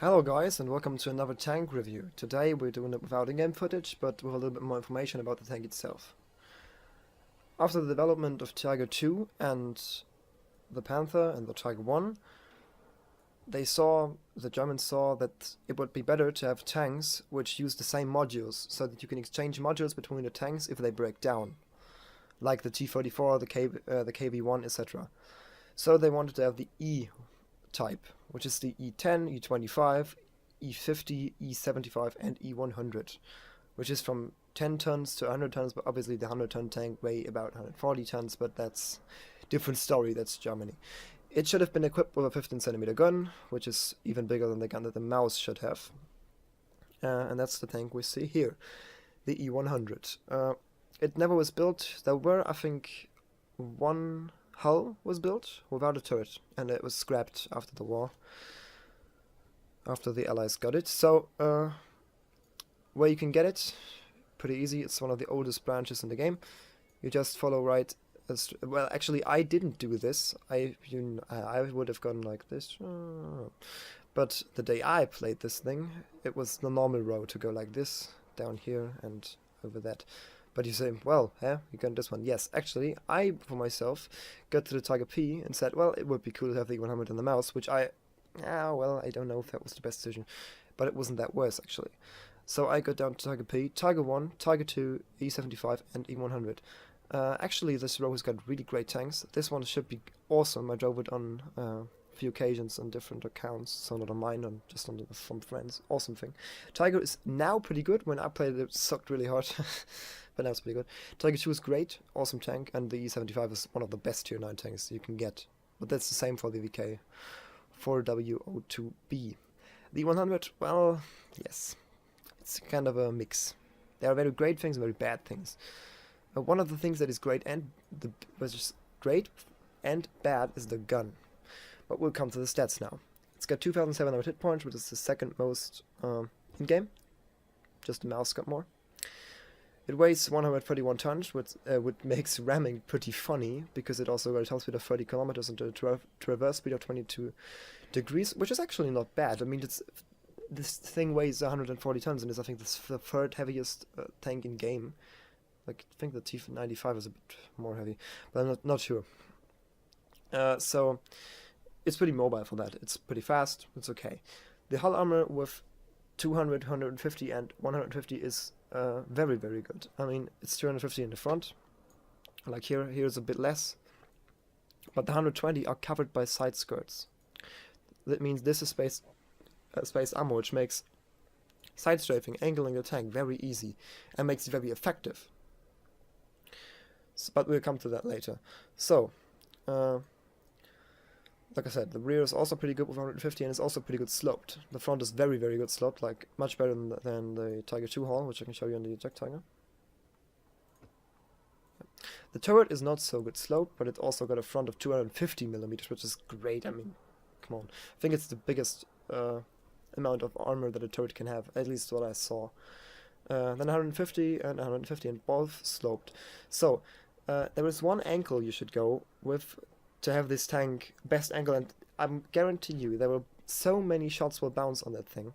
Hello guys and welcome to another tank review. Today we're doing it without in-game footage but with a little bit more information about the tank itself. After the development of Tiger 2 and the Panther and the Tiger 1, the Germans saw that it would be better to have tanks which use the same modules so that you can exchange modules between the tanks if they break down, like the T-34, the KV-1, etc. So they wanted to have the E type, which is the E10, E25, E50, E75 and E100, which is from 10 tons to 100 tons, but obviously the 100-ton tank weigh about 140 tons, but that's a different story, that's Germany. It should have been equipped with a 15cm gun, which is even bigger than the gun that the mouse should have. And that's the tank we see here, the E100. It never was built. There were, I think, one hull was built without a turret, and it was scrapped after the war, after the Allies got it. So, where you can get it, pretty easy. It's one of the oldest branches in the game. You just follow right. Well, actually, I didn't do this. I would have gone like this. But the day I played this thing, it was the normal road to go like this, down here, and over that. But you say, well, you got this one. Yes, actually, I, for myself, got to the Tiger P and said, well, it would be cool to have the E100 in the mouse, which I don't know if that was the best decision, but it wasn't that worse, actually. So I got down to Tiger P, Tiger 1, Tiger 2, E75, and E100. Actually, this row has got really great tanks. This one should be awesome. I drove it on a few occasions on different accounts, so not on mine, just on some friends. Awesome thing. Tiger is now pretty good. When I played it sucked really hard. But now it's pretty good. Tiger 2 is great, awesome tank, and the E75 is one of the best tier 9 tanks you can get. But that's the same for the VK 4W02B. The E100, well, yes, it's kind of a mix. There are very great things and very bad things. One of the things that is great and bad is the gun. But we'll come to the stats now. It's got 2,700 hit points, which is the second most in-game. Just the mouse got more. It weighs 131 tons, which makes ramming pretty funny, because it also got a top speed of 30 kilometers and a traverse speed of 22 degrees, which is actually not bad. I mean, this thing weighs 140 tons and is, I think, the third heaviest tank in game. Like, I think the T95 is a bit more heavy, but I'm not sure. So, it's pretty mobile for that. It's pretty fast, it's okay. The hull armor with 200, 150 and 150 is very, very good. I mean, it's 250 in the front, like here's a bit less, but the 120 are covered by side skirts. That means this is space ammo, which makes side strafing, angling the tank very easy, and makes it very effective. But we'll come to that later. So, like I said, the rear is also pretty good with 150 and it's also pretty good sloped. The front is very, very good sloped, like much better than the Tiger 2 hull, which I can show you on the eject Tiger. The turret is not so good sloped, but it also got a front of 250mm, which is great. I mean, come on. I think it's the biggest amount of armor that a turret can have, at least what I saw. Then 150 and 150 and both sloped. So, there is one angle you should go with to have this tank best angle, and I guarantee you there will so many shots will bounce on that thing.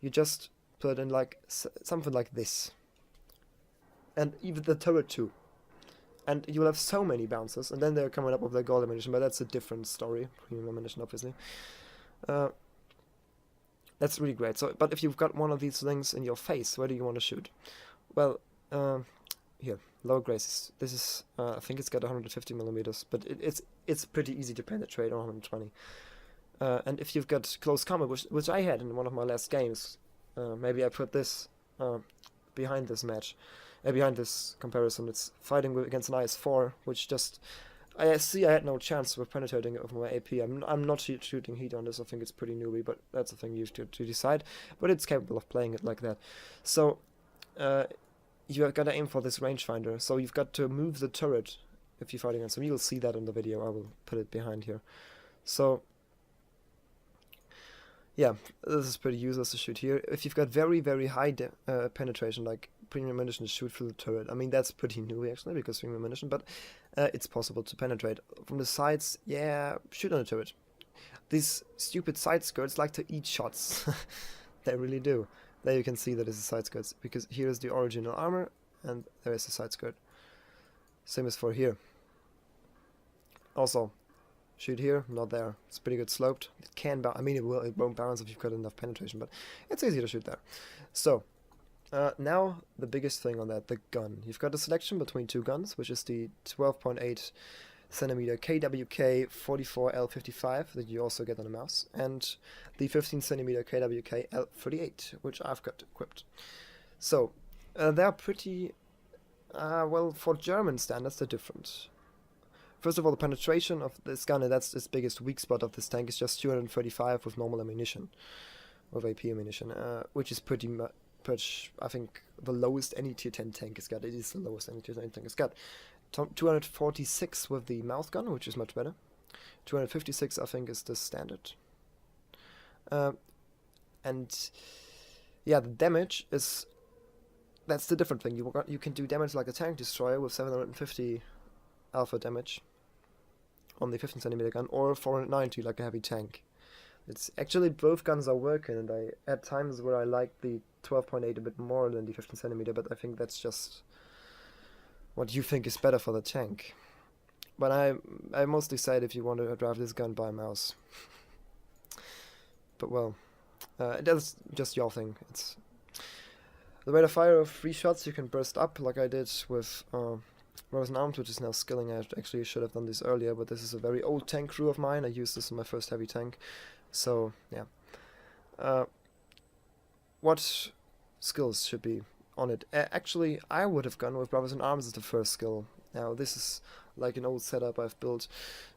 You just put it in like something like this, and even the turret too, and you will have so many bounces, and then they're coming up with their gold ammunition, but that's a different story. Premium ammunition, obviously. That's really great. So, but if you've got one of these things in your face, where do you want to shoot? Well, here, lower graces. This is, I think it's got 150mm, but it's pretty easy to penetrate on 120. And if you've got close combat, which I had in one of my last games, maybe I put this behind this match, behind this comparison. It's fighting against an IS-4, which just I see I had no chance with penetrating it with my AP. I'm not shooting heat on this. I think it's pretty newbie, but that's a thing you have to decide. But it's capable of playing it like that. So. You've got to aim for this rangefinder, so you've got to move the turret if you're fighting against him. You'll see that in the video, I will put it behind here. So, yeah, this is pretty useless to shoot here. If you've got very, very high penetration, like premium ammunition to shoot through the turret, I mean, that's pretty new actually, because premium ammunition, but it's possible to penetrate. From the sides, yeah, shoot on the turret. these stupid side skirts like to eat shots. They really do. There you can see that it's a side skirt, because here is the original armor, and there is a side skirt. Same as for here. Also, shoot here, not there. It's pretty good sloped. It can bounce. I mean, it won't bounce if you've got enough penetration, but it's easy to shoot there. So, now the biggest thing on that, the gun. You've got a selection between two guns, which is the 12.8 centimeter KWK 44L55 that you also get on a mouse, and the 15 centimeter KWK L38, which I've got equipped. So, they're pretty, well, for German standards, they're different. First of all, the penetration of this gun, and that's its biggest weak spot of this tank, is just 235 with normal ammunition, with AP ammunition, which is pretty much, I think, the lowest any tier 10 tank has got. It is the lowest any tier 10 tank has got. 246 with the mouth gun, which is much better. 256, I think, is the standard. And yeah, the damage is, that's the different thing. You can do damage like a tank destroyer with 750 alpha damage on the 15 centimeter gun, or 490 like a heavy tank. It's actually, both guns are working, and I at times where I like the 12.8 a bit more than the 15 centimeter, but I think that's just what you think is better for the tank. But I mostly said if you want to drive this gun, buy a mouse. But well, that's just your thing. It's the rate of fire of 3 shots you can burst up, like I did with Rose and Armed, which is now skilling. I actually should have done this earlier, but this is a very old tank crew of mine. I used this in my first heavy tank. So yeah. What skills should be on it? Actually, I would have gone with Brothers in Arms as the first skill. Now this is like an old setup I've built,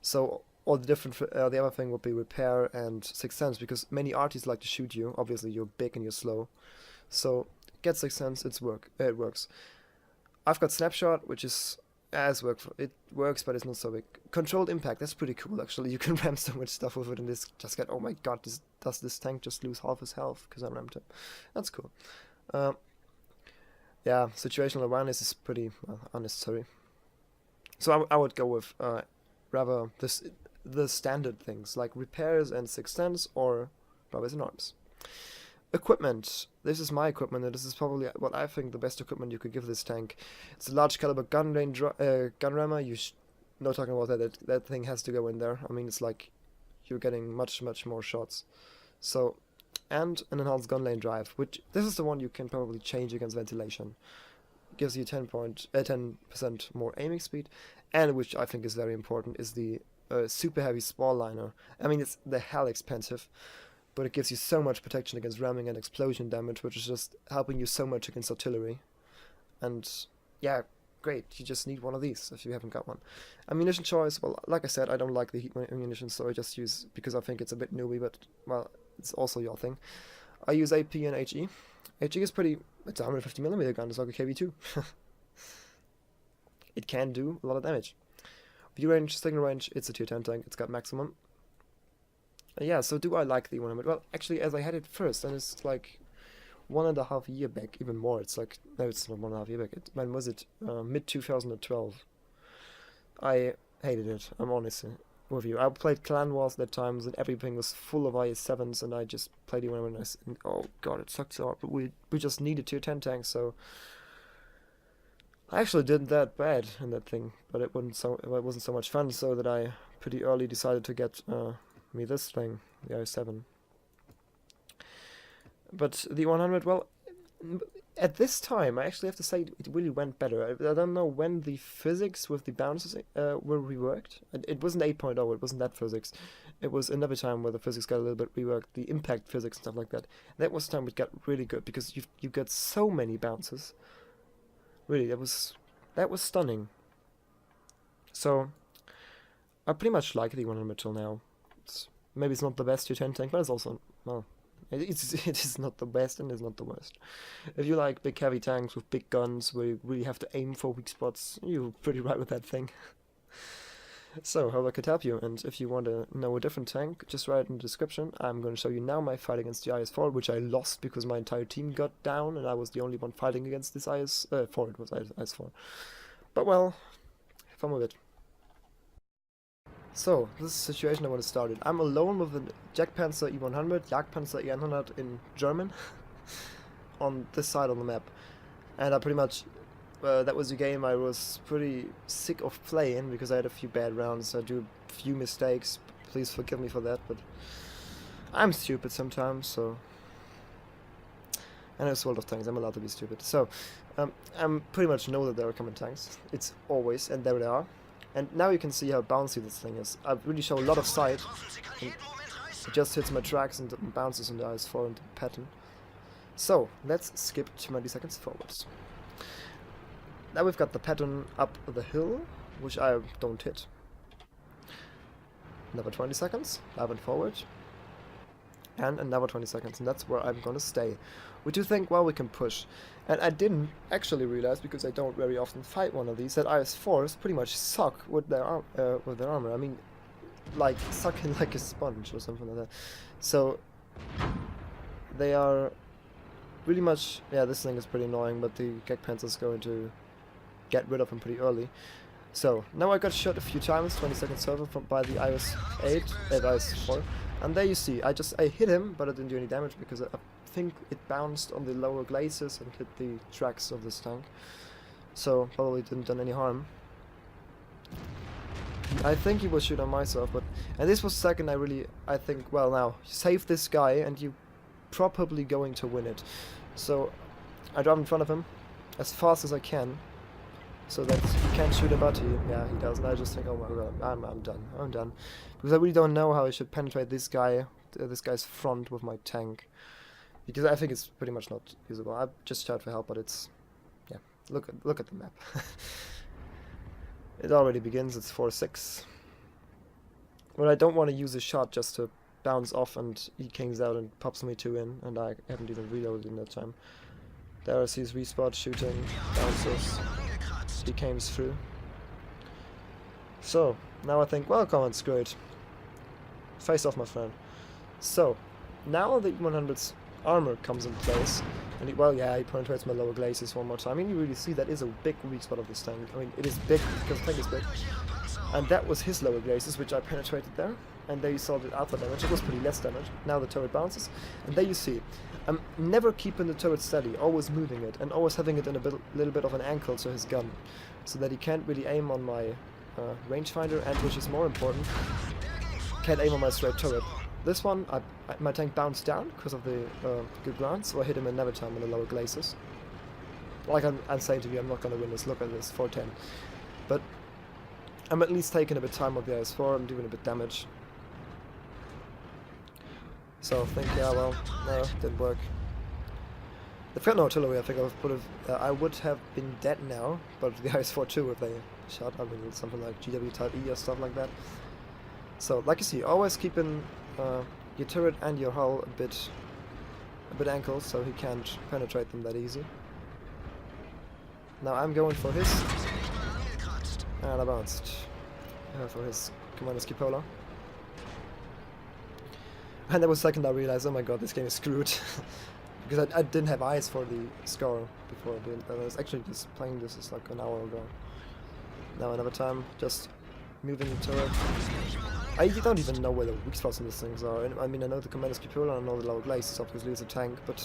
so all the different the other thing would be repair and Sixth Sense, because many artists like to shoot you. Obviously you're big and you're slow, so get Sixth Sense. It works. I've got Snapshot, which is it works, but it's not so big. Controlled Impact, that's pretty cool actually. You can ram so much stuff with it, and this just get, oh my god, does this tank just lose half his health because I rammed him? That's cool. Yeah, situational awareness is pretty unnecessary. So I would go with rather the standard things like repairs and Sixth Sense, or Brothers in Arms. Equipment. This is my equipment, and this is probably what I think the best equipment you could give this tank. It's a large caliber gun rammer. No talking about that. That thing has to go in there. I mean, it's like you're getting much more shots. So, and an enhanced gun lane drive, which this is the one you can probably change against ventilation. Gives you 10% more aiming speed, and which I think is very important is the super heavy spall liner. I mean, it's the hell expensive, but it gives you so much protection against ramming and explosion damage, which is just helping you so much against artillery. And yeah, great, you just need one of these if you haven't got one. Ammunition choice, well, like I said, I don't like the heat ammunition, so I just use, because I think it's a bit newbie, but, well, it's also your thing. I use AP and HE. HE is pretty, it's a 150mm gun, it's like a KV2. It can do a lot of damage. View range, signal range, it's a tier 10 tank, it's got maximum. Yeah, so do I like the E100? Well, actually, as I had it first, and it's like 1.5 year back, even more. It's like, no, it's not 1.5 year back. When was it? Mid 2012. I hated it. I'm honest with you. I played Clan Wars that times, and everything was full of IS-7s, and I just played E100. And oh god, it sucked so hard. But we just needed tier 10 tanks, so I actually did that bad in that thing, but it wasn't so much fun. So that I pretty early decided to get me this thing, the IS-7. But the 100, well, at this time, I actually have to say it really went better. I don't know when the physics with the bounces were reworked. It wasn't 8.0, it wasn't that physics. It was another time where the physics got a little bit reworked, the impact physics and stuff like that. That was the time it got really good, because you got so many bounces. Really, that was stunning. So, I pretty much like the 100 till now. Maybe it's not the best tier 10 tank, but it's also, well, it is not the best and it's not the worst. If you like big heavy tanks with big guns where you really have to aim for weak spots, you're pretty right with that thing. So, hope I could help you, and if you want to know a different tank, just write it in the description. I'm going to show you now my fight against the IS-4, which I lost because my entire team got down and I was the only one fighting against this IS-4, it was IS-4. But well, have fun with it. So, this is the situation I want to start in. I'm alone with the Jagdpanzer E100, Jagdpanzer E100 in German, on this side of the map. And I pretty much, that was a game I was pretty sick of playing, because I had a few bad rounds, I do a few mistakes, please forgive me for that, but I'm stupid sometimes, so... And it's World of Tanks, I'm allowed to be stupid. So, I pretty much know that there are coming tanks, it's always, and there they are. And now you can see how bouncy this thing is. I really show a lot of sight. It just hits my tracks and bounces on the IS-4 into pattern. So, let's skip 20 seconds forwards. Now we've got the pattern up the hill, which I don't hit. Another 20 seconds, up and forward. And another 20 seconds, and that's where I'm gonna stay. We do think, well, we can push. And I didn't actually realize, because I don't very often fight one of these, that IS-4s pretty much suck with their armor. I mean, like, sucking like a sponge or something like that. So, they are really much... Yeah, this thing is pretty annoying, but the Jagdpanzer is going to get rid of him pretty early. So, now I got shot a few times, 20 seconds server by the IS-4. And there you see, I hit him, but I didn't do any damage, because I think it bounced on the lower glacis and hit the tracks of this tank. So, probably didn't done any harm. I think he was shooting myself, but... And this was second, I think, well now, save this guy and you probably going to win it. So, I drive in front of him, as fast as I can, so that he can't shoot a butty. Yeah, he does, and I just think, oh my god, I'm done. Because I really don't know how I should penetrate this guy's front with my tank. Because I think it's pretty much not usable. I just shouted for help, but it's... Yeah, look at the map. It already begins, it's 4-6. Well, I don't want to use a shot just to bounce off and he kings out and pops me 2 in, and I haven't even reloaded in that time. There I see his respot shooting, bounces, he comes through. So, now I think, well, come on, screw it. Face off, my friend. So, now the E100's armor comes in place, and he penetrates my lower glacis one more time. I mean, you really see that is a big weak spot of this tank. I mean, it is big, because the tank is big. And that was his lower glacis, which I penetrated there. And there you saw the alpha damage. It was pretty less damage. Now the turret bounces. And there you see, I'm never keeping the turret steady, always moving it, and always having it in a little bit of an angle to his gun, so that he can't really aim on my rangefinder, and which is more important, can't aim on my straight turret. This one, my tank bounced down because of the good ground, so I hit him another time in the lower glacis. Like I'm saying to you, I'm not going to win this. Look at this, 410. But I'm at least taking a bit time with the IS-4, I'm doing a bit damage. So I think, yeah, well, no, didn't work. They've got no artillery, I think I would have been dead now, but the IS-4 too if they shot, I mean, something like GW Type E or stuff like that. So, like you see, always keeping your turret and your hull a bit angled, so he can't penetrate them that easy. Now I'm going for his, and I bounced for his Commander's Cupola. And that was second I realized, oh my god, this game is screwed. Because I didn't have eyes for the score before I did. I was actually just playing this is like an hour ago. Now another time, just moving the turret. I don't even know where the weak spots in these things are. I mean, I know the Commander's Cupola, I know the lower glacis, obviously it's a tank, but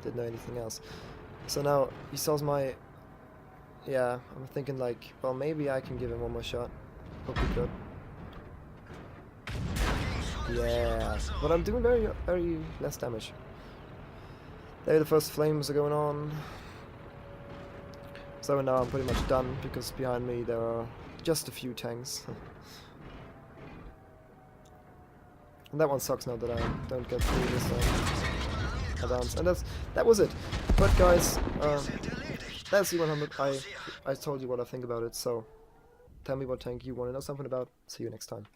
didn't know anything else. So now he saws my... Yeah, I'm thinking like, well, maybe I can give him one more shot. Hope he could. Yeah, but I'm doing very less damage. There the first flames are going on. So now I'm pretty much done, because behind me there are just a few tanks. And that one sucks now that I don't get through this bounce. And that was it. But guys, that's E100. I told you what I think about it, so tell me what tank you want to know something about. See you next time.